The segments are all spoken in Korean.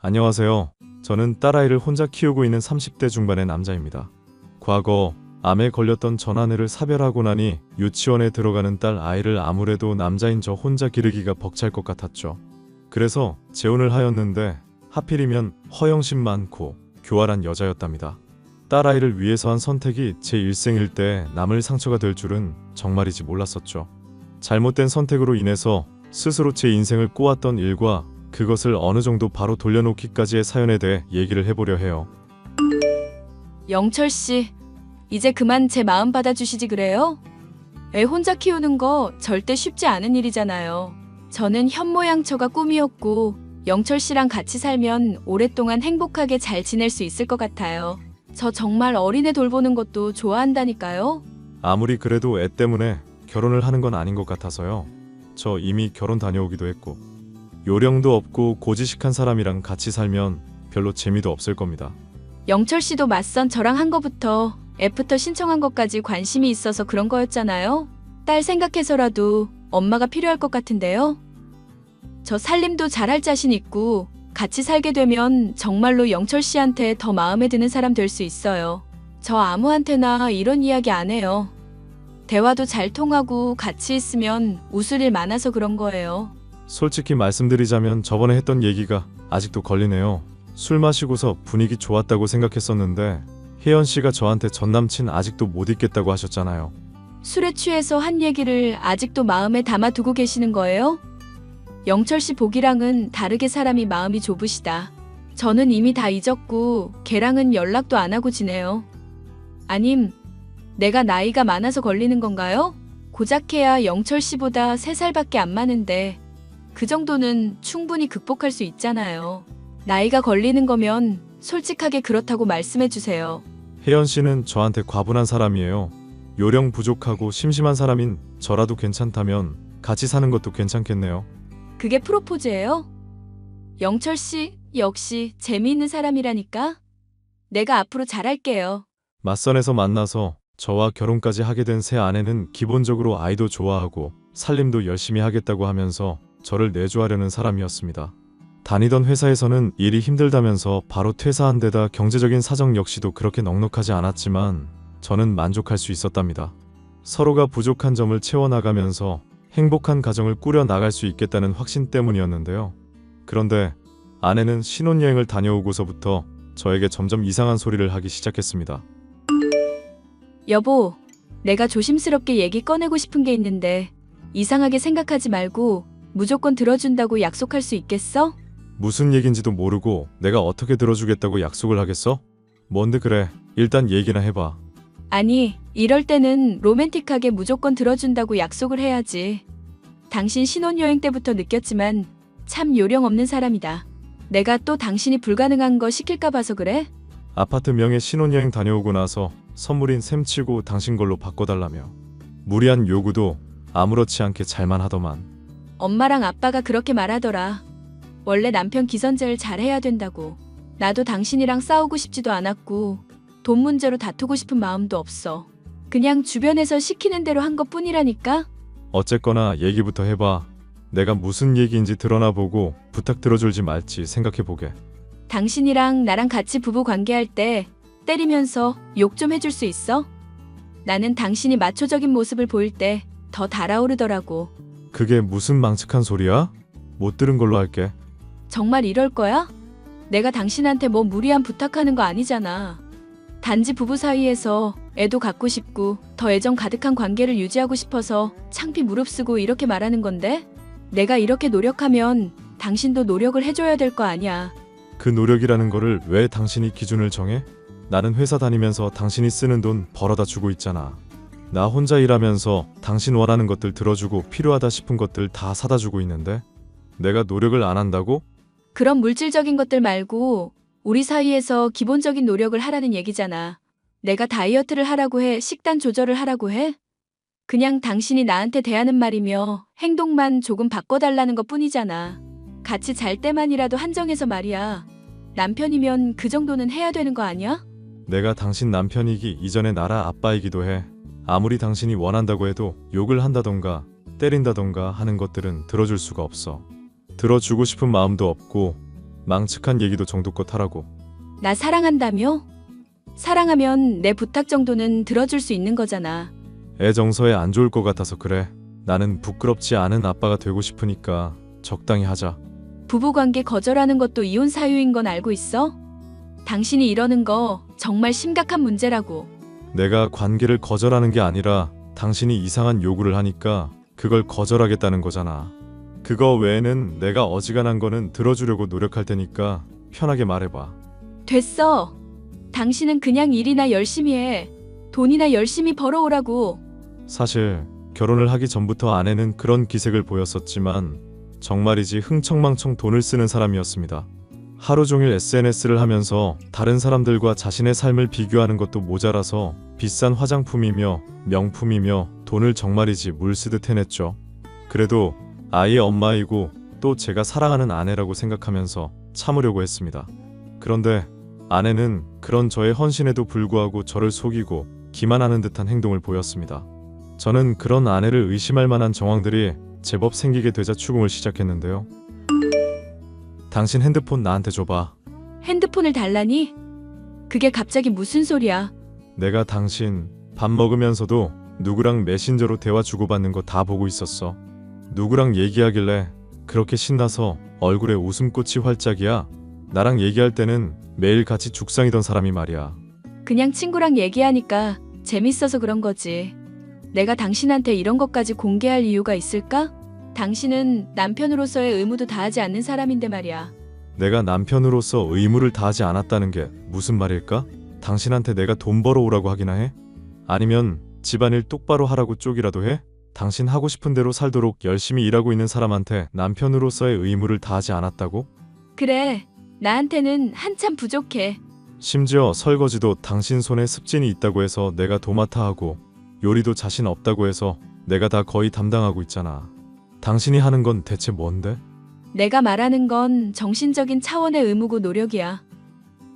안녕하세요. 저는 딸아이를 혼자 키우고 있는 30대 중반의 남자입니다. 과거 암에 걸렸던 전 아내를 사별하고 나니 유치원에 들어가는 딸 아이를 아무래도 남자인 저 혼자 기르기가 벅찰 것 같았죠. 그래서 재혼을 하였는데 하필이면 허영심 많고 교활한 여자였답니다. 딸아이를 위해서 한 선택이 제 일생일 때 남을 상처가 될 줄은 정말이지 몰랐었죠. 잘못된 선택으로 인해서 스스로 제 인생을 꼬았던 일과 그것을 어느 정도 바로 돌려놓기까지의 사연에 대해 얘기를 해보려 해요. 영철 씨, 이제 그만 제 마음 받아주시지 그래요? 애 혼자 키우는 거 절대 쉽지 않은 일이잖아요. 저는 현모양처가 꿈이었고 영철 씨랑 같이 살면 오랫동안 행복하게 잘 지낼 수 있을 것 같아요. 저 정말 어린애 돌보는 것도 좋아한다니까요. 아무리 그래도 애 때문에 결혼을 하는 건 아닌 것 같아서요. 저 이미 결혼 다녀오기도 했고 요령도 없고 고지식한 사람이랑 같이 살면 별로 재미도 없을 겁니다. 영철 씨도 맞선 저랑 한 거부터 애프터 신청한 것까지 관심이 있어서 그런 거였잖아요. 딸 생각해서라도 엄마가 필요할 것 같은데요. 저 살림도 잘할 자신 있고 같이 살게 되면 정말로 영철 씨한테 더 마음에 드는 사람 될 수 있어요. 저 아무한테나 이런 이야기 안 해요. 대화도 잘 통하고 같이 있으면 웃을 일 많아서 그런 거예요. 솔직히 말씀드리자면 저번에 했던 얘기가 아직도 걸리네요. 술 마시고서 분위기 좋았다고 생각했었는데 혜연 씨가 저한테 전 남친 아직도 못 잊겠다고 하셨잖아요. 술에 취해서 한 얘기를 아직도 마음에 담아두고 계시는 거예요? 영철 씨 보기랑은 다르게 사람이 마음이 좁으시다. 저는 이미 다 잊었고 걔랑은 연락도 안 하고 지내요. 아님, 내가 나이가 많아서 걸리는 건가요? 고작해야 영철 씨보다 3살밖에 안 많은데 그 정도는 충분히 극복할 수 있잖아요. 나이가 걸리는 거면 솔직하게 그렇다고 말씀해 주세요. 혜연 씨는 저한테 과분한 사람이에요. 요령 부족하고 심심한 사람인 저라도 괜찮다면 같이 사는 것도 괜찮겠네요. 그게 프로포즈예요? 영철 씨 역시 재미있는 사람이라니까. 내가 앞으로 잘할게요. 맞선에서 만나서 저와 결혼까지 하게 된 새 아내는 기본적으로 아이도 좋아하고 살림도 열심히 하겠다고 하면서 저를 내조하려는 사람이었습니다. 다니던 회사에서는 일이 힘들다면서 바로 퇴사한 데다 경제적인 사정 역시도 그렇게 넉넉하지 않았지만 저는 만족할 수 있었답니다. 서로가 부족한 점을 채워나가면서 행복한 가정을 꾸려 나갈 수 있겠다는 확신 때문이었는데요. 그런데 아내는 신혼여행을 다녀오고서부터 저에게 점점 이상한 소리를 하기 시작했습니다. 여보, 내가 조심스럽게 얘기 꺼내고 싶은 게 있는데 이상하게 생각하지 말고 무조건 들어준다고 약속할 수 있겠어? 무슨 얘긴지도 모르고 내가 어떻게 들어주겠다고 약속을 하겠어? 뭔데 그래, 일단 얘기나 해봐. 아니, 이럴 때는 로맨틱하게 무조건 들어준다고 약속을 해야지. 당신 신혼여행 때부터 느꼈지만 참 요령 없는 사람이다. 내가 또 당신이 불가능한 거 시킬까 봐서 그래? 아파트 명의 신혼여행 다녀오고 나서 선물인 셈치고 당신 걸로 바꿔달라며 무리한 요구도 아무렇지 않게 잘만 하더만. 엄마랑 아빠가 그렇게 말하더라. 원래 남편 기선제을 잘해야 된다고. 나도 당신이랑 싸우고 싶지도 않았고 돈 문제로 다투고 싶은 마음도 없어. 그냥 주변에서 시키는 대로 한 것뿐이라니까? 어쨌거나 얘기부터 해봐. 내가 무슨 얘기인지 드러나보고 부탁 들어줄지 말지 생각해보게. 당신이랑 나랑 같이 부부 관계할 때 때리면서 욕 좀 해줄 수 있어? 나는 당신이 마초적인 모습을 보일 때 더 달아오르더라고. 그게 무슨 망측한 소리야? 못 들은 걸로 할게. 정말 이럴 거야? 내가 당신한테 뭐 무리한 부탁하는 거 아니잖아. 단지 부부 사이에서 애도 갖고 싶고 더 애정 가득한 관계를 유지하고 싶어서 창피 무릅쓰고 이렇게 말하는 건데 내가 이렇게 노력하면 당신도 노력을 해줘야 될 거 아니야. 그 노력이라는 거를 왜 당신이 기준을 정해? 나는 회사 다니면서 당신이 쓰는 돈 벌어다 주고 있잖아. 나 혼자 일하면서 당신 원하는 것들 들어주고 필요하다 싶은 것들 다 사다 주고 있는데 내가 노력을 안 한다고? 그런 물질적인 것들 말고 우리 사이에서 기본적인 노력을 하라는 얘기잖아. 내가 다이어트를 하라고 해, 식단 조절을 하라고 해? 그냥 당신이 나한테 대하는 말이며 행동만 조금 바꿔달라는 것 뿐이잖아. 같이 잘 때만이라도 한정해서 말이야. 남편이면 그 정도는 해야 되는 거 아니야? 내가 당신 남편이기 이전에 나라 아빠이기도 해. 아무리 당신이 원한다고 해도 욕을 한다던가 때린다던가 하는 것들은 들어줄 수가 없어. 들어주고 싶은 마음도 없고 망측한 얘기도 정도껏 하라고. 나 사랑한다며? 사랑하면 내 부탁 정도는 들어줄 수 있는 거잖아. 애 정서에 안 좋을 것 같아서 그래. 나는 부끄럽지 않은 아빠가 되고 싶으니까 적당히 하자. 부부관계 거절하는 것도 이혼 사유인 건 알고 있어? 당신이 이러는 거 정말 심각한 문제라고. 내가 관계를 거절하는 게 아니라 당신이 이상한 요구를 하니까 그걸 거절하겠다는 거잖아. 그거 외에는 내가 어지간한 거는 들어주려고 노력할 테니까 편하게 말해봐. 됐어. 당신은 그냥 일이나 열심히 해. 돈이나 열심히 벌어오라고. 사실 결혼을 하기 전부터 아내는 그런 기색을 보였었지만 정말이지 흥청망청 돈을 쓰는 사람이었습니다. 하루 종일 SNS를 하면서 다른 사람들과 자신의 삶을 비교하는 것도 모자라서 비싼 화장품이며 명품이며 돈을 정말이지 물 쓰듯 해냈죠. 그래도 아이의 엄마이고 또 제가 사랑하는 아내라고 생각하면서 참으려고 했습니다. 그런데 아내는 그런 저의 헌신에도 불구하고 저를 속이고 기만하는 듯한 행동을 보였습니다. 저는 그런 아내를 의심할 만한 정황들이 제법 생기게 되자 추궁을 시작했는데요. 당신 핸드폰 나한테 줘봐. 핸드폰을 달라니? 그게 갑자기 무슨 소리야? 내가 당신 밥 먹으면서도 누구랑 메신저로 대화 주고받는 거 다 보고 있었어. 누구랑 얘기하길래 그렇게 신나서 얼굴에 웃음꽃이 활짝이야. 나랑 얘기할 때는 매일 같이 죽상이던 사람이 말이야. 그냥 친구랑 얘기하니까 재밌어서 그런 거지. 내가 당신한테 이런 것까지 공개할 이유가 있을까? 당신은 남편으로서의 의무도 다하지 않는 사람인데 말이야. 내가 남편으로서 의무를 다하지 않았다는 게 무슨 말일까? 당신한테 내가 돈 벌어오라고 하기나 해? 아니면 집안일 똑바로 하라고 쪽이라도 해? 당신 하고 싶은 대로 살도록 열심히 일하고 있는 사람한테 남편으로서의 의무를 다하지 않았다고? 그래, 나한테는 한참 부족해. 심지어 설거지도 당신 손에 습진이 있다고 해서 내가 도맡아 하고 요리도 자신 없다고 해서 내가 다 거의 담당하고 있잖아. 당신이 하는 건 대체 뭔데? 내가 말하는 건 정신적인 차원의 의무고 노력이야.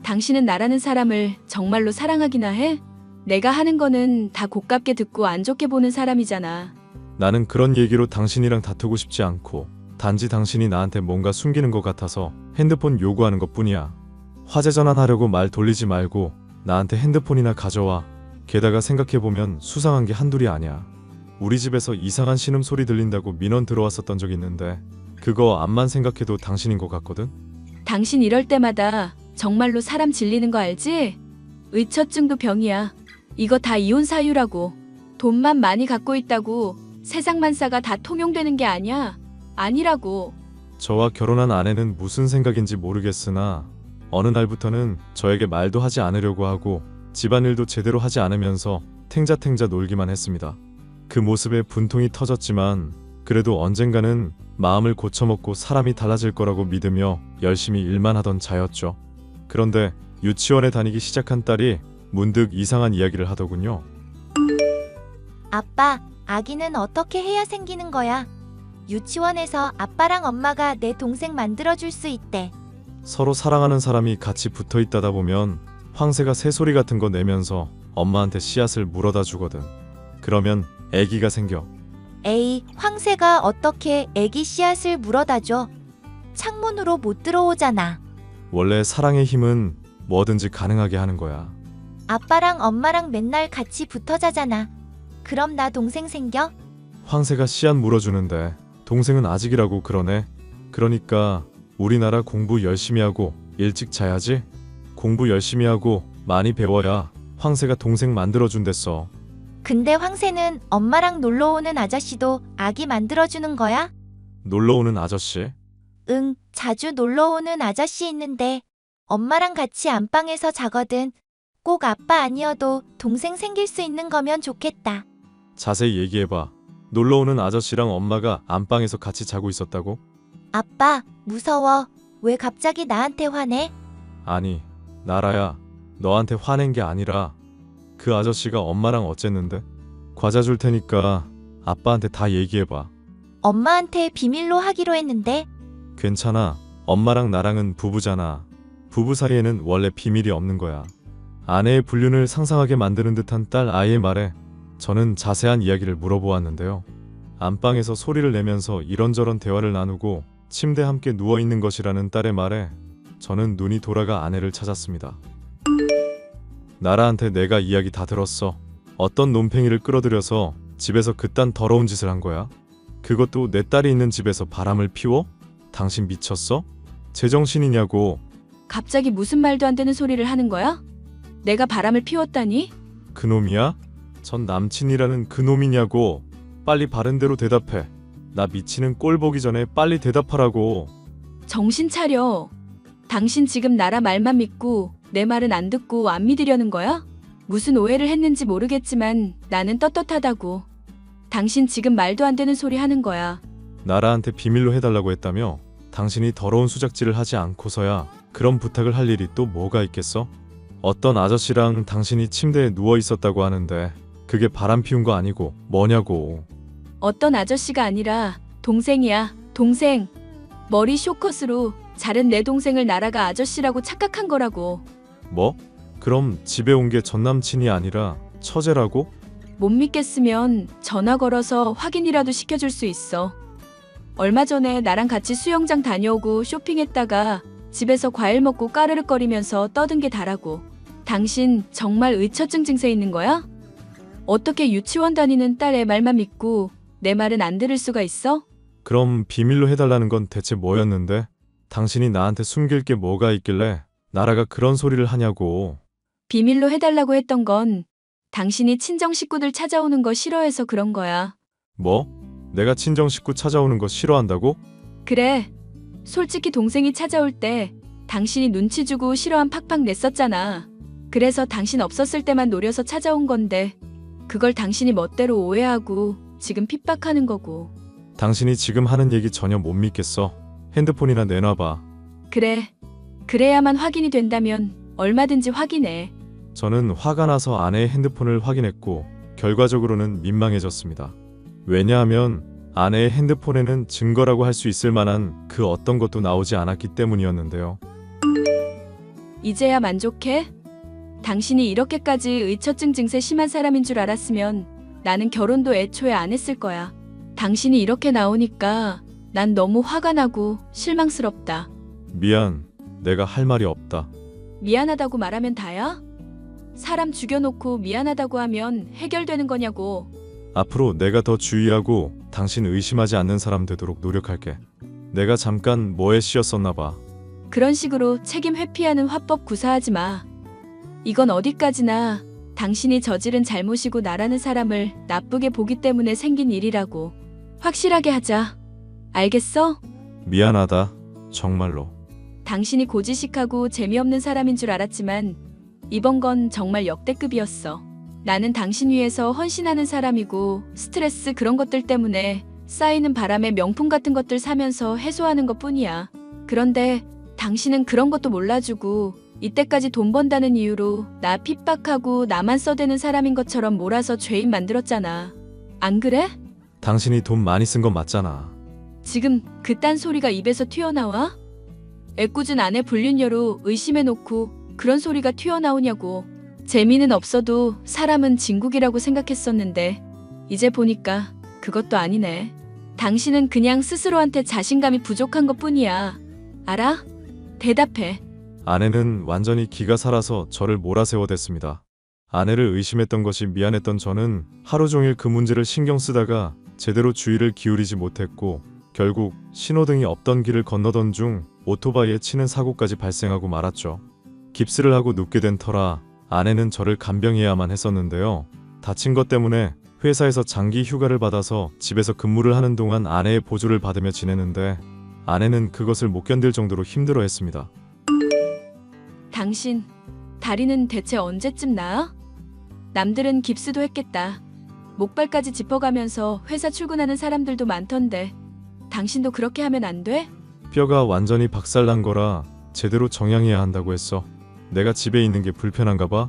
당신은 나라는 사람을 정말로 사랑하기나 해? 내가 하는 거는 다 고깝게 듣고 안 좋게 보는 사람이잖아. 나는 그런 얘기로 당신이랑 다투고 싶지 않고 단지 당신이 나한테 뭔가 숨기는 것 같아서 핸드폰 요구하는 것뿐이야. 화제 전환하려고 말 돌리지 말고 나한테 핸드폰이나 가져와. 게다가 생각해보면 수상한 게 한둘이 아니야. 우리 집에서 이상한 신음소리 들린다고 민원 들어왔었던 적 있는데 그거 암만 생각해도 당신인 것 같거든? 당신 이럴 때마다 정말로 사람 질리는 거 알지? 의처증도 병이야. 이거 다 이혼 사유라고. 돈만 많이 갖고 있다고 세상 만사가 다 통용되는 게 아니야. 아니라고. 저와 결혼한 아내는 무슨 생각인지 모르겠으나 어느 날부터는 저에게 말도 하지 않으려고 하고 집안일도 제대로 하지 않으면서 탱자탱자 놀기만 했습니다. 그 모습에 분통이 터졌지만 그래도 언젠가는 마음을 고쳐먹고 사람이 달라질 거라고 믿으며 열심히 일만 하던 자였죠. 그런데 유치원에 다니기 시작한 딸이 문득 이상한 이야기를 하더군요. 아빠, 아기는 어떻게 해야 생기는 거야? 유치원에서 아빠랑 엄마가 내 동생 만들어줄 수 있대. 서로 사랑하는 사람이 같이 붙어 있다다 보면 황새가 새소리 같은 거 내면서 엄마한테 씨앗을 물어다 주거든. 그러면 아기가 생겨. 에이, 황새가 어떻게 애기 씨앗을 물어다 줘? 창문으로 못 들어오잖아. 원래 사랑의 힘은 뭐든지 가능하게 하는 거야. 아빠랑 엄마랑 맨날 같이 붙어 자잖아. 그럼 나 동생 생겨? 황새가 씨앗 물어주는데 동생은 아직이라고 그러네. 그러니까 우리나라 공부 열심히 하고 일찍 자야지. 공부 열심히 하고 많이 배워야 황새가 동생 만들어준댔어. 근데 황새는 엄마랑 놀러 오는 아저씨도 아기 만들어주는 거야? 놀러오는 아저씨? 응, 자주 놀러 오는 아저씨 있는데 엄마랑 같이 안방에서 자거든. 꼭 아빠 아니어도 동생 생길 수 있는 거면 좋겠다. 자세히 얘기해봐. 놀러오는 아저씨랑 엄마가 안방에서 같이 자고 있었다고? 아빠, 무서워. 왜 갑자기 나한테 화내? 아니, 나라야. 너한테 화낸 게 아니라 그 아저씨가 엄마랑 어쨌는데? 과자 줄 테니까 아빠한테 다 얘기해봐. 엄마한테 비밀로 하기로 했는데. 괜찮아. 엄마랑 나랑은 부부잖아. 부부 사이에는 원래 비밀이 없는 거야. 아내의 불륜을 상상하게 만드는 듯한 딸 아이의 말에 저는 자세한 이야기를 물어보았는데요. 안방에서 소리를 내면서 이런저런 대화를 나누고 침대에 함께 누워있는 것이라는 딸의 말에 저는 눈이 돌아가 아내를 찾았습니다. 나라한테 내가 이야기 다 들었어. 어떤 논팽이를 끌어들여서 집에서 그딴 더러운 짓을 한 거야? 그것도 내 딸이 있는 집에서 바람을 피워? 당신 미쳤어? 제정신이냐고. 갑자기 무슨 말도 안 되는 소리를 하는 거야? 내가 바람을 피웠다니? 그놈이야? 전 남친이라는 그놈이냐고. 빨리 바른 대로 대답해. 나 미치는 꼴 보기 전에 빨리 대답하라고. 정신 차려. 당신 지금 나라 말만 믿고 내 말은 안 듣고 안 믿으려는 거야? 무슨 오해를 했는지 모르겠지만 나는 떳떳하다고. 당신 지금 말도 안 되는 소리 하는 거야. 나라한테 비밀로 해달라고 했다며? 당신이 더러운 수작질을 하지 않고서야 그런 부탁을 할 일이 또 뭐가 있겠어? 어떤 아저씨랑 당신이 침대에 누워 있었다고 하는데 그게 바람 피운 거 아니고 뭐냐고. 어떤 아저씨가 아니라 동생이야. 동생. 머리 쇼컷으로 자른 내 동생을 나라가 아저씨라고 착각한 거라고. 뭐? 그럼 집에 온 게 전남친이 아니라 처제라고? 못 믿겠으면 전화 걸어서 확인이라도 시켜줄 수 있어. 얼마 전에 나랑 같이 수영장 다녀오고 쇼핑했다가 집에서 과일 먹고 까르륵거리면서 떠든 게 다라고. 당신 정말 의처증 증세 있는 거야? 어떻게 유치원 다니는 딸의 말만 믿고 내 말은 안 들을 수가 있어? 그럼 비밀로 해달라는 건 대체 뭐였는데? 당신이 나한테 숨길 게 뭐가 있길래 나라가 그런 소리를 하냐고. 비밀로 해달라고 했던 건 당신이 친정 식구들 찾아오는 거 싫어해서 그런 거야. 뭐? 내가 친정 식구 찾아오는 거 싫어한다고? 그래. 솔직히 동생이 찾아올 때 당신이 눈치 주고 싫어함 팍팍 냈었잖아. 그래서 당신 없었을 때만 노려서 찾아온 건데 그걸 당신이 멋대로 오해하고 지금 핍박하는 거고. 당신이 지금 하는 얘기 전혀 못 믿겠어. 핸드폰이나 내놔봐. 그래. 그래야만 확인이 된다면 얼마든지 확인해. 저는 화가 나서 아내의 핸드폰을 확인했고 결과적으로는 민망해졌습니다. 왜냐하면 아내의 핸드폰에는 증거라고 할 수 있을 만한 그 어떤 것도 나오지 않았기 때문이었는데요. 이제야 만족해? 당신이 이렇게까지 의처증 증세 심한 사람인 줄 알았으면 나는 결혼도 애초에 안 했을 거야. 당신이 이렇게 나오니까 난 너무 화가 나고 실망스럽다. 미안. 내가 할 말이 없다. 미안하다고 말하면 다야? 사람 죽여놓고 미안하다고 하면 해결되는 거냐고. 앞으로 내가 더 주의하고 당신 의심하지 않는 사람 되도록 노력할게. 내가 잠깐 뭐에 씌였었나 봐. 그런 식으로 책임 회피하는 화법 구사하지 마. 이건 어디까지나 당신이 저지른 잘못이고 나라는 사람을 나쁘게 보기 때문에 생긴 일이라고. 확실하게 하자. 알겠어? 미안하다. 정말로. 당신이 고지식하고 재미없는 사람인 줄 알았지만 이번 건 정말 역대급이었어. 나는 당신 위해서 헌신하는 사람이고 스트레스 그런 것들 때문에 쌓이는 바람에 명품 같은 것들 사면서 해소하는 것뿐이야. 그런데 당신은 그런 것도 몰라주고 이때까지 돈 번다는 이유로 나 핍박하고 나만 써대는 사람인 것처럼 몰아서 죄인 만들었잖아. 안 그래? 당신이 돈 많이 쓴 건 맞잖아. 지금 그딴 소리가 입에서 튀어나와? 애꿎은 아내 불륜녀로 의심해놓고 그런 소리가 튀어나오냐고. 재미는 없어도 사람은 진국이라고 생각했었는데 이제 보니까 그것도 아니네. 당신은 그냥 스스로한테 자신감이 부족한 것뿐이야. 알아? 대답해. 아내는 완전히 기가 살아서 저를 몰아세워댔습니다. 아내를 의심했던 것이 미안했던 저는 하루 종일 그 문제를 신경 쓰다가 제대로 주의를 기울이지 못했고 결국 신호등이 없던 길을 건너던 중 오토바이에 치는 사고까지 발생하고 말았죠. 깁스를 하고 눕게 된 터라 아내는 저를 간병해야만 했었는데요. 다친 것 때문에 회사에서 장기 휴가를 받아서 집에서 근무를 하는 동안 아내의 보조를 받으며 지내는데 아내는 그것을 못 견딜 정도로 힘들어했습니다. 당신 다리는 대체 언제쯤 나아? 남들은 깁스도 했겠다. 목발까지 짚어가면서 회사 출근하는 사람들도 많던데 당신도 그렇게 하면 안 돼? 뼈가 완전히 박살난 거라 제대로 정형해야 한다고 했어. 내가 집에 있는 게 불편한가 봐?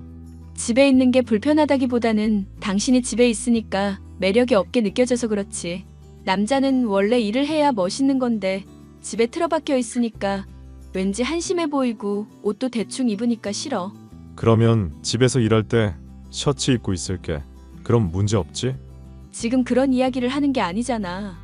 집에 있는 게 불편하다기보다는 당신이 집에 있으니까 매력이 없게 느껴져서 그렇지. 남자는 원래 일을 해야 멋있는 건데 집에 틀어박혀 있으니까 왠지 한심해 보이고 옷도 대충 입으니까 싫어. 그러면 집에서 일할 때 셔츠 입고 있을게. 그럼 문제 없지? 지금 그런 이야기를 하는 게 아니잖아.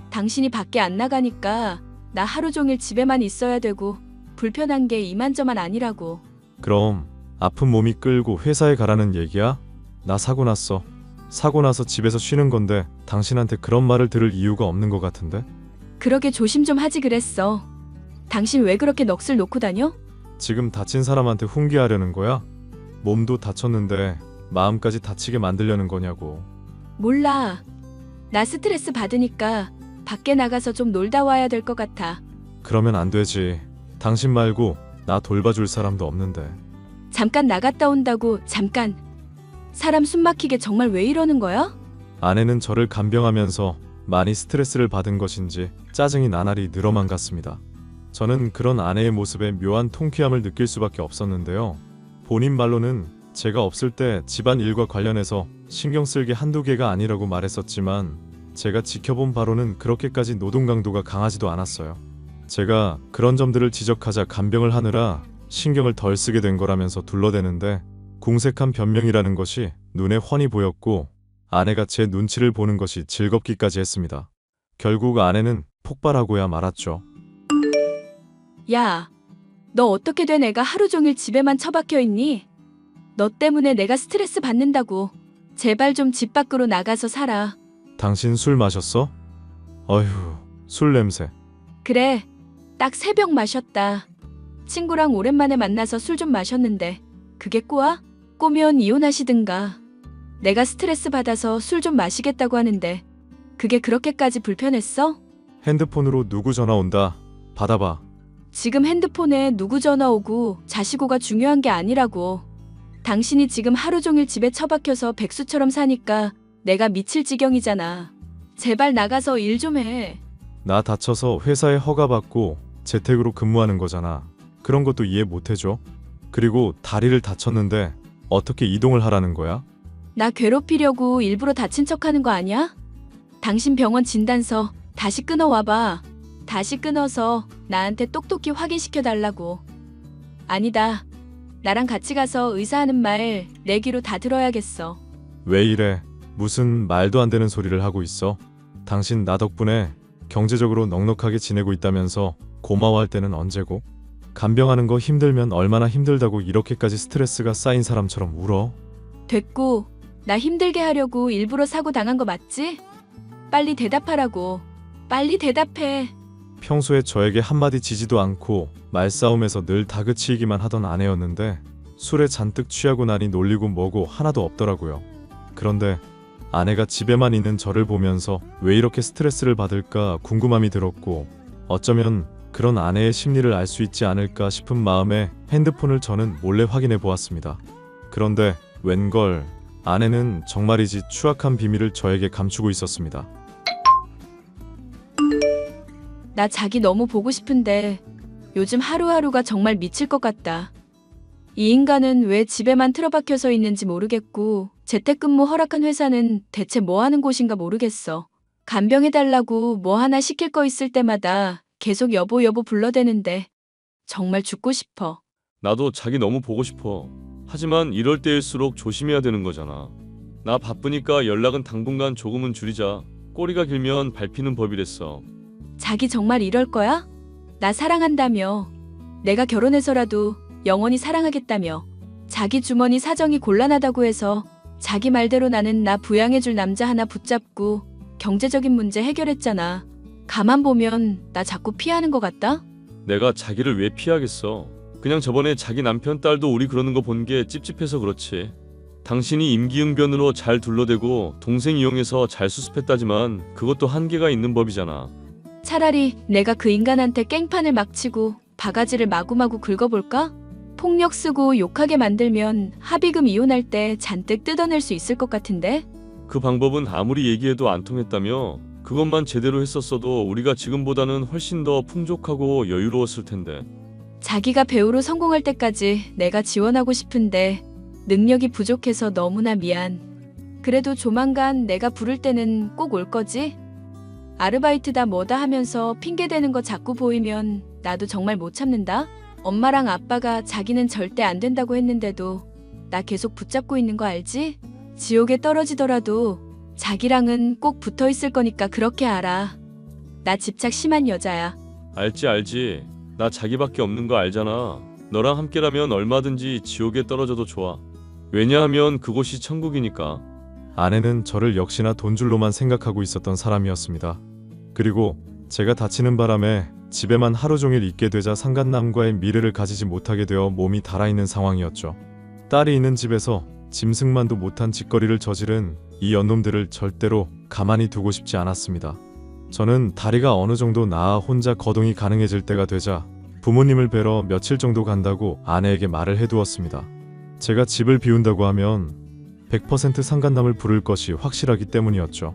당신이 밖에 안 나가니까 나 하루 종일 집에만 있어야 되고 불편한 게 이만저만 아니라고. 그럼 아픈 몸이 끌고 회사에 가라는 얘기야? 나 사고 났어. 사고 나서 집에서 쉬는 건데 당신한테 그런 말을 들을 이유가 없는 것 같은데? 그러게 조심 좀 하지 그랬어. 당신 왜 그렇게 넋을 놓고 다녀? 지금 다친 사람한테 훈계하려는 거야? 몸도 다쳤는데 마음까지 다치게 만들려는 거냐고. 몰라. 나 스트레스 받으니까 밖에 나가서 좀 놀다 와야 될 것 같아. 그러면 안 되지. 당신 말고 나 돌봐줄 사람도 없는데. 잠깐 나갔다 온다고 잠깐. 사람 숨 막히게 정말 왜 이러는 거야? 아내는 저를 간병하면서 많이 스트레스를 받은 것인지 짜증이 나날이 늘어만 갔습니다. 저는 그런 아내의 모습에 묘한 통쾌함을 느낄 수밖에 없었는데요. 본인 말로는 제가 없을 때 집안 일과 관련해서 신경 쓸 게 한두 개가 아니라고 말했었지만 제가 지켜본 바로는 그렇게까지 노동 강도가 강하지도 않았어요. 제가 그런 점들을 지적하자 간병을 하느라 신경을 덜 쓰게 된 거라면서 둘러대는데 궁색한 변명이라는 것이 눈에 훤히 보였고 아내가 제 눈치를 보는 것이 즐겁기까지 했습니다. 결국 아내는 폭발하고야 말았죠. 야, 너 어떻게 된 애가 하루 종일 집에만 처박혀 있니? 너 때문에 내가 스트레스 받는다고. 제발 좀 집 밖으로 나가서 살아. 당신 술 마셨어? 어휴, 술 냄새. 그래, 딱 3병 마셨다. 친구랑 오랜만에 만나서 술 좀 마셨는데 그게 꼬아? 꼬면 이혼하시든가. 내가 스트레스 받아서 술 좀 마시겠다고 하는데 그게 그렇게까지 불편했어? 핸드폰으로 누구 전화 온다. 받아봐. 지금 핸드폰에 누구 전화 오고 자시고가 중요한 게 아니라고. 당신이 지금 하루 종일 집에 처박혀서 백수처럼 사니까 내가 미칠 지경이잖아. 제발 나가서 일 좀 해. 나 다쳐서 회사에 허가받고 재택으로 근무하는 거잖아. 그런 것도 이해 못 해줘? 그리고 다리를 다쳤는데 어떻게 이동을 하라는 거야? 나 괴롭히려고 일부러 다친 척하는 거 아니야? 당신 병원 진단서 다시 끊어와봐. 다시 끊어서 나한테 똑똑히 확인시켜 달라고. 아니다. 나랑 같이 가서 의사 하는 말 내 귀로 다 들어야겠어. 왜 이래? 무슨 말도 안 되는 소리를 하고 있어? 당신 나 덕분에 경제적으로 넉넉하게 지내고 있다면서 고마워할 때는 언제고? 간병하는 거 힘들면 얼마나 힘들다고 이렇게까지 스트레스가 쌓인 사람처럼 울어? 됐고, 나 힘들게 하려고 일부러 사고 당한 거 맞지? 빨리 대답하라고. 빨리 대답해. 평소에 저에게 한마디 지지도 않고 말싸움에서 늘 다그치기만 하던 아내였는데 술에 잔뜩 취하고 나니 놀리고 뭐고 하나도 없더라고요. 그런데 아내가 집에만 있는 저를 보면서 왜 이렇게 스트레스를 받을까 궁금함이 들었고 어쩌면 그런 아내의 심리를 알 수 있지 않을까 싶은 마음에 핸드폰을 저는 몰래 확인해 보았습니다. 그런데 웬걸 아내는 정말이지 추악한 비밀을 저에게 감추고 있었습니다. 나 자기 너무 보고 싶은데 요즘 하루하루가 정말 미칠 것 같다. 이 인간은 왜 집에만 틀어박혀서 있는지 모르겠고 재택근무 허락한 회사는 대체 뭐 하는 곳인가 모르겠어. 간병해달라고 뭐 하나 시킬 거 있을 때마다 계속 여보 여보 불러대는데 정말 죽고 싶어. 나도 자기 너무 보고 싶어. 하지만 이럴 때일수록 조심해야 되는 거잖아. 나 바쁘니까 연락은 당분간 조금은 줄이자. 꼬리가 길면 밟히는 법이랬어. 자기 정말 이럴 거야? 나 사랑한다며. 내가 결혼해서라도 영원히 사랑하겠다며. 자기 주머니 사정이 곤란하다고 해서 자기 말대로 나는 나 부양해줄 남자 하나 붙잡고 경제적인 문제 해결했잖아. 가만 보면 나 자꾸 피하는 것 같다? 내가 자기를 왜 피하겠어. 그냥 저번에 자기 남편 딸도 우리 그러는 거 본 게 찝찝해서 그렇지. 당신이 임기응변으로 잘 둘러대고 동생 이용해서 잘 수습했다지만 그것도 한계가 있는 법이잖아. 차라리 내가 그 인간한테 깽판을 막 치고 바가지를 마구마구 긁어볼까? 폭력 쓰고 욕하게 만들면 합의금 이혼할 때 잔뜩 뜯어낼 수 있을 것 같은데? 그 방법은 아무리 얘기해도 안 통했다며. 그것만 제대로 했었어도 우리가 지금보다는 훨씬 더 풍족하고 여유로웠을 텐데. 자기가 배우로 성공할 때까지 내가 지원하고 싶은데 능력이 부족해서 너무나 미안. 그래도 조만간 내가 부를 때는 꼭 올 거지? 아르바이트다 뭐다 하면서 핑계대는 거 자꾸 보이면 나도 정말 못 참는다? 엄마랑 아빠가 자기는 절대 안 된다고 했는데도 나 계속 붙잡고 있는 거 알지? 지옥에 떨어지더라도 자기랑은 꼭 붙어 있을 거니까 그렇게 알아. 나 집착 심한 여자야. 알지. 나 자기밖에 없는 거 알잖아. 너랑 함께라면 얼마든지 지옥에 떨어져도 좋아. 왜냐하면 그곳이 천국이니까. 아내는 저를 역시나 돈줄로만 생각하고 있었던 사람이었습니다. 그리고 제가 다치는 바람에 집에만 하루 종일 있게 되자 상간남과의 미래를 가지지 못하게 되어 몸이 달아있는 상황이었죠. 딸이 있는 집에서 짐승만도 못한 짓거리를 저지른 이 연놈들을 절대로 가만히 두고 싶지 않았습니다. 저는 다리가 어느 정도 나아 혼자 거동이 가능해질 때가 되자 부모님을 뵈러 며칠 정도 간다고 아내에게 말을 해두었습니다. 제가 집을 비운다고 하면 100% 상간남을 부를 것이 확실하기 때문이었죠.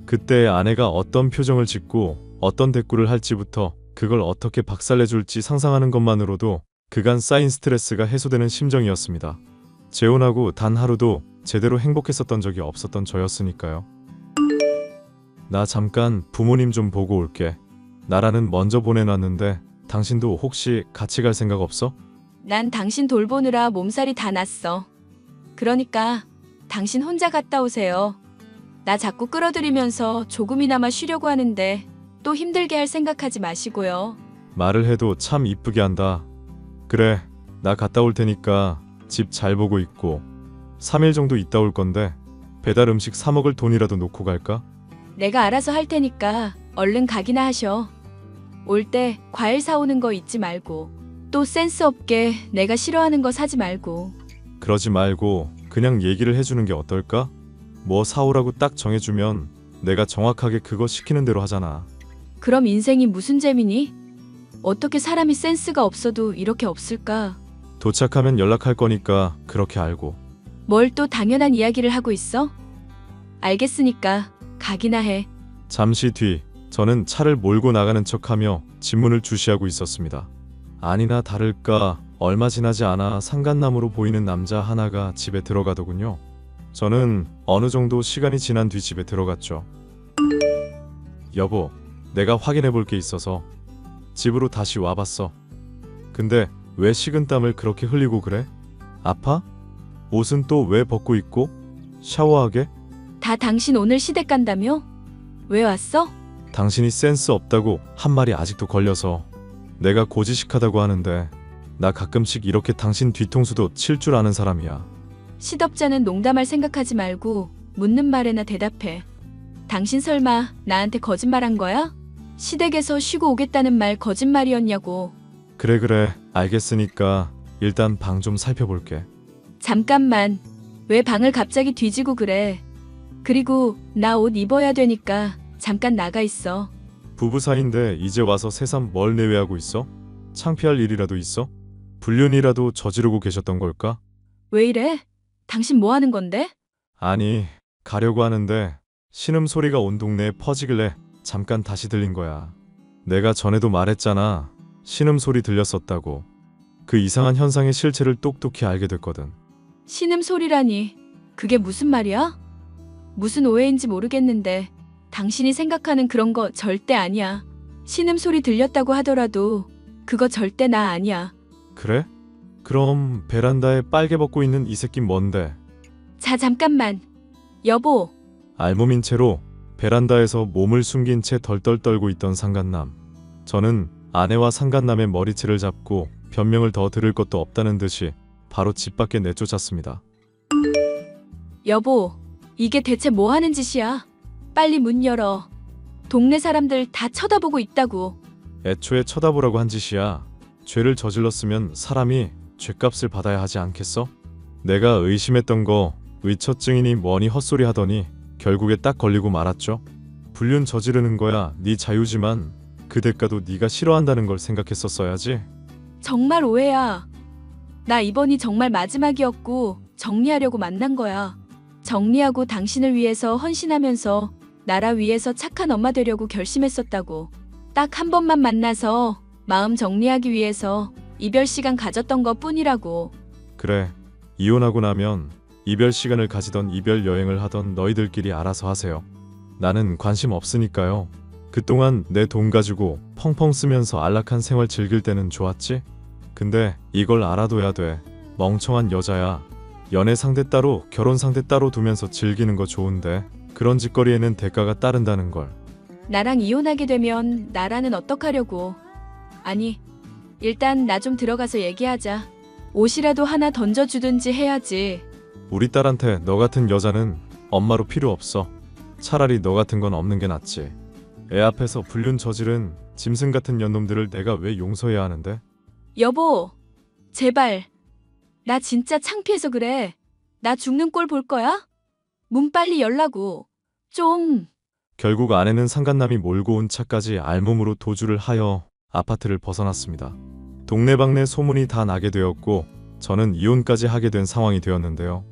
그때 아내가 어떤 표정을 짓고 어떤 대꾸를 할지부터 그걸 어떻게 박살내줄지 상상하는 것만으로도 그간 쌓인 스트레스가 해소되는 심정이었습니다. 재혼하고 단 하루도 제대로 행복했었던 적이 없었던 저였으니까요. 나 잠깐 부모님 좀 보고 올게. 나라는 먼저 보내놨는데 당신도 혹시 같이 갈 생각 없어? 난 당신 돌보느라 몸살이 다 났어. 그러니까 당신 혼자 갔다 오세요. 나 자꾸 끌어들이면서 조금이나마 쉬려고 하는데 또 힘들게 할 생각하지 마시고요. 말을 해도 참 이쁘게 한다. 그래, 나 갔다 올 테니까 집 잘 보고 있고 3일 정도 있다 올 건데 배달 음식 사 먹을 돈이라도 놓고 갈까? 내가 알아서 할 테니까 얼른 가기나 하셔. 올 때 과일 사오는 거 잊지 말고 또 센스 없게 내가 싫어하는 거 사지 말고. 그러지 말고 그냥 얘기를 해주는 게 어떨까? 뭐 사오라고 딱 정해주면 내가 정확하게 그거 시키는 대로 하잖아. 그럼 인생이 무슨 재미니? 어떻게 사람이 센스가 없어도 이렇게 없을까? 도착하면 연락할 거니까 그렇게 알고. 뭘 또 당연한 이야기를 하고 있어? 알겠으니까 가기나 해. 잠시 뒤 저는 차를 몰고 나가는 척하며 집문을 주시하고 있었습니다. 아니나 다를까 얼마 지나지 않아 상간남으로 보이는 남자 하나가 집에 들어가더군요. 저는 어느 정도 시간이 지난 뒤 집에 들어갔죠. 여보, 내가 확인해 볼 게 있어서 집으로 다시 와봤어. 근데 왜 식은땀을 그렇게 흘리고 그래? 아파? 옷은 또 왜 벗고 있고? 샤워하게? 다 당신 오늘 시댁 간다며? 왜 왔어? 당신이 센스 없다고 한 말이 아직도 걸려서. 내가 고지식하다고 하는데 나 가끔씩 이렇게 당신 뒤통수도 칠 줄 아는 사람이야. 시덥잖은 농담할 생각하지 말고 묻는 말에나 대답해. 당신 설마 나한테 거짓말한 거야? 시댁에서 쉬고 오겠다는 말 거짓말이었냐고. 그래 알겠으니까 일단 방 좀 살펴볼게. 잠깐만. 왜 방을 갑자기 뒤지고 그래? 그리고 나 옷 입어야 되니까 잠깐 나가 있어. 부부 사이인데 이제 와서 새삼 뭘 내외하고 있어? 창피할 일이라도 있어? 불륜이라도 저지르고 계셨던 걸까? 왜 이래? 당신 뭐 하는 건데? 아니, 가려고 하는데 신음 소리가 온 동네에 퍼지길래 잠깐 다시 들린 거야. 내가 전에도 말했잖아. 신음 소리 들렸었다고. 그 이상한 현상의 실체를 똑똑히 알게 됐거든. 신음 소리라니. 그게 무슨 말이야? 무슨 오해인지 모르겠는데 당신이 생각하는 그런 거 절대 아니야. 신음 소리 들렸다고 하더라도 그거 절대 나 아니야. 그래? 그럼 베란다에 빨개 벗고 있는 이 새끼 뭔데? 자, 잠깐만. 여보, 알몸인 채로 베란다에서 몸을 숨긴 채 덜덜 떨고 있던 상간남. 저는 아내와 상간남의 머리채를 잡고 변명을 더 들을 것도 없다는 듯이 바로 집 밖에 내쫓았습니다. 여보, 이게 대체 뭐 하는 짓이야? 빨리 문 열어. 동네 사람들 다 쳐다보고 있다고. 애초에 쳐다보라고 한 짓이야. 죄를 저질렀으면 사람이 죗값을 받아야 하지 않겠어? 내가 의심했던 거 의처증이니 뭐니 헛소리 하더니 결국에 딱 걸리고 말았죠. 불륜 저지르는 거야 네 자유지만 그 대가도 네가 싫어한다는 걸 생각했었어야지. 정말 오해야. 나 이번이 정말 마지막이었고 정리하려고 만난 거야. 정리하고 당신을 위해서 헌신하면서 나라 위해서 착한 엄마 되려고 결심했었다고. 딱 한 번만 만나서 마음 정리하기 위해서 이별 시간 가졌던 것 뿐이라고. 그래, 이혼하고 나면 이별 시간을 가지던 이별 여행을 하던 너희들끼리 알아서 하세요. 나는 관심 없으니까요. 그동안 내 돈 가지고 펑펑 쓰면서 안락한 생활 즐길 때는 좋았지? 근데 이걸 알아둬야 돼. 멍청한 여자야. 연애 상대 따로 결혼 상대 따로 두면서 즐기는 거 좋은데 그런 짓거리에는 대가가 따른다는 걸. 나랑 이혼하게 되면 나라는 어떡하려고. 아니, 일단 나 좀 들어가서 얘기하자. 옷이라도 하나 던져주든지 해야지. 우리 딸한테 너 같은 여자는 엄마로 필요 없어. 차라리 너 같은 건 없는 게 낫지. 애 앞에서 불륜 저지른 짐승 같은 년놈들을 내가 왜 용서해야 하는데? 여보, 제발. 나 진짜 창피해서 그래. 나 죽는 꼴 볼 거야? 문 빨리 열라고. 좀. 결국 아내는 상간남이 몰고 온 차까지 알몸으로 도주를 하여 아파트를 벗어났습니다. 동네방네 소문이 다 나게 되었고 저는 이혼까지 하게 된 상황이 되었는데요.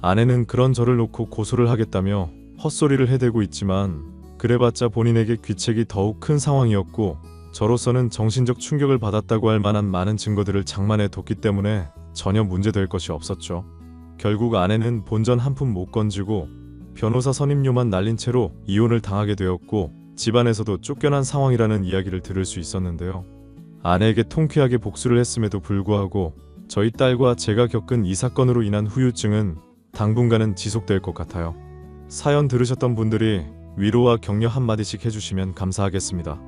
아내는 그런 저를 놓고 고소를 하겠다며 헛소리를 해대고 있지만 그래봤자 본인에게 귀책이 더욱 큰 상황이었고 저로서는 정신적 충격을 받았다고 할 만한 많은 증거들을 장만해 뒀기 때문에 전혀 문제될 것이 없었죠. 결국 아내는 본전 한 푼 못 건지고 변호사 선임료만 날린 채로 이혼을 당하게 되었고 집안에서도 쫓겨난 상황이라는 이야기를 들을 수 있었는데요. 아내에게 통쾌하게 복수를 했음에도 불구하고 저희 딸과 제가 겪은 이 사건으로 인한 후유증은 당분간은 지속될 것 같아요. 사연 들으셨던 분들이 위로와 격려 한마디씩 해주시면 감사하겠습니다.